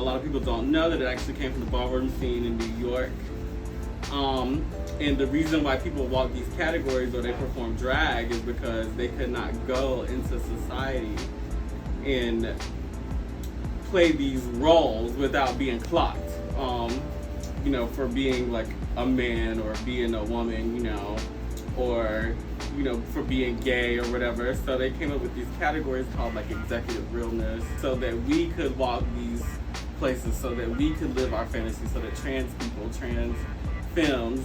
lot of people don't know that it actually came from the ballroom scene in New York. And the reason why people walk these categories or they perform drag is because they could not go into society and play these roles without being clocked, you know, for being like a man or being a woman, you know, or, you know, for being gay or whatever. So they came up with these categories called like executive realness so that we could walk these places, so that we could live our fantasy, so that trans people, trans femmes,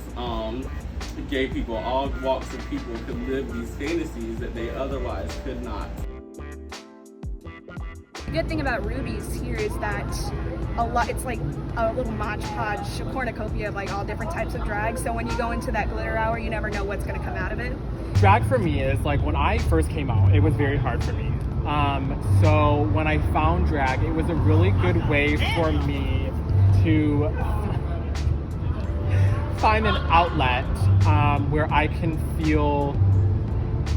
gay people, all walks of people could live these fantasies that they otherwise could not. The good thing about Ruby's here is that it's like a little Mod Podge, a cornucopia of like all different types of drag. So when you go into that glitter hour, you never know what's gonna come out of it. Drag for me is like, when I first came out, it was very hard for me. So when I found drag, it was a really good way for me to find an outlet where I can feel,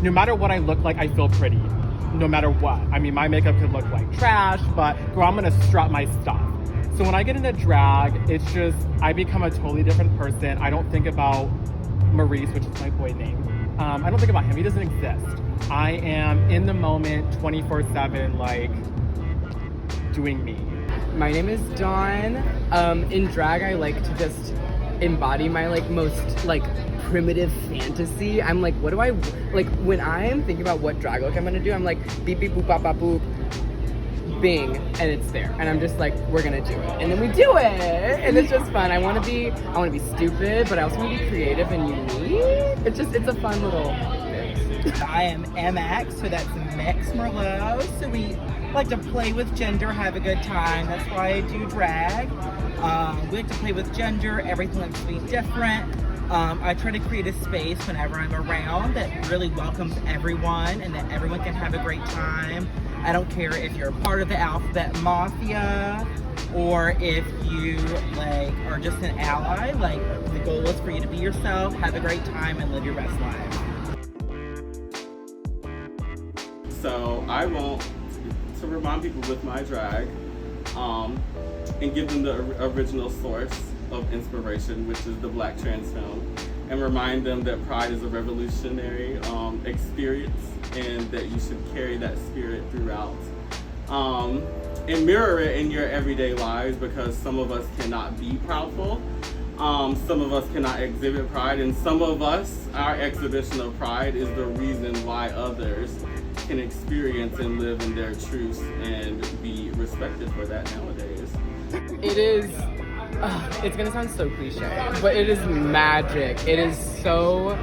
no matter what I look like, I feel pretty. No matter what. I mean, my makeup could look like trash, but girl, I'm gonna strut my stuff. So when I get into drag, it's just, I become a totally different person. I don't think about Maurice, which is my boy name. I don't think about him, he doesn't exist. I am in the moment 24/7, like, doing me. My name is Dawn. In drag, I like to just embody my like most like primitive fantasy. I'm like, what do I, like when I'm thinking about what drag look I'm gonna do, I'm like beep beep boop bop bop boop bing, and it's there, and I'm just like, we're gonna do it, and then we do it, and it's just fun. I want to be stupid, but I also want to be creative and unique. It's a fun little mix. I am MX, so that's Mix Merlot. So we like to play with gender, have a good time. That's why I do drag. We like to play with gender. Everything likes to be different. I try to create a space whenever I'm around that really welcomes everyone and that everyone can have a great time. I don't care if you're a part of the Alphabet Mafia or if you like are just an ally. Like, the goal is for you to be yourself, have a great time, and live your best life. So I want to remind people with my drag and give them the original source of inspiration, which is the Black trans film, and remind them that pride is a revolutionary experience and that you should carry that spirit throughout. And mirror it in your everyday lives, because some of us cannot be proudful, some of us cannot exhibit pride, and some of us, our exhibition of pride is the reason why others can experience and live in their truth and be respected for that nowadays. It is, it's gonna sound so cliche, but it is magic. It is so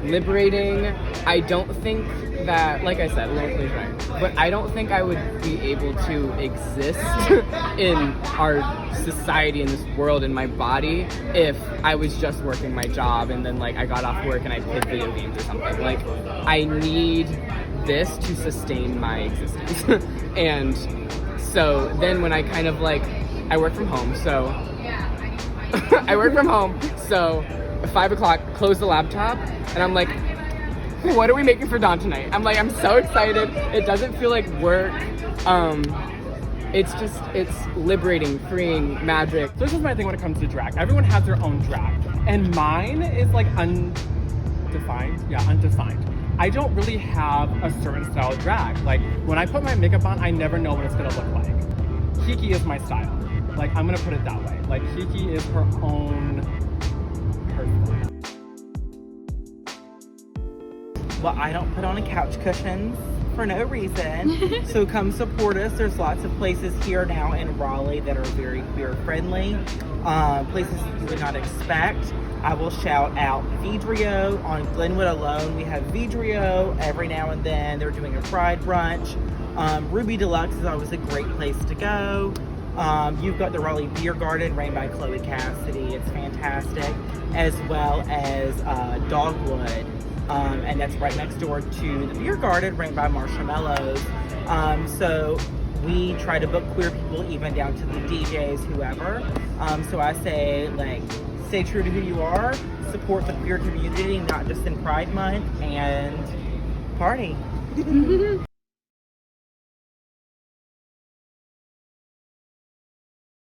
liberating. I don't think that, like I said, a little cliche, but I don't think I would be able to exist in our society, in this world, in my body, if I was just working my job and then like I got off work and I played video games or something. Like, I need this to sustain my existence. And so then when I kind of like, I work from home, so so at 5 o'clock, close the laptop, and I'm like, what are we making for Dawn tonight? I'm like, I'm so excited. It doesn't feel like work. It's liberating, freeing, magic. So this is my thing when it comes to drag. Everyone has their own drag, and mine is like undefined. Yeah, undefined. I don't really have a certain style of drag. Like, when I put my makeup on, I never know what it's gonna look like. Kiki is my style. Like, I'm gonna put it that way. Like, Kiki is her own person. Well, I don't put on a couch cushions for no reason. So come support us. There's lots of places here now in Raleigh that are very queer friendly. Places you would not expect. I will shout out Vidrio. On Glenwood alone, we have Vidrio. Every now and then they're doing a pride brunch. Ruby Deluxe is always a great place to go. You've got the Raleigh Beer Garden ran by Chloe Cassidy. It's fantastic. As well as Dogwood. And that's right next door to the Beer Garden ran by Marshmallows. So we try to book queer people even down to the DJs, whoever. So I say, like, stay true to who you are, support the queer community, not just in Pride Month, and party.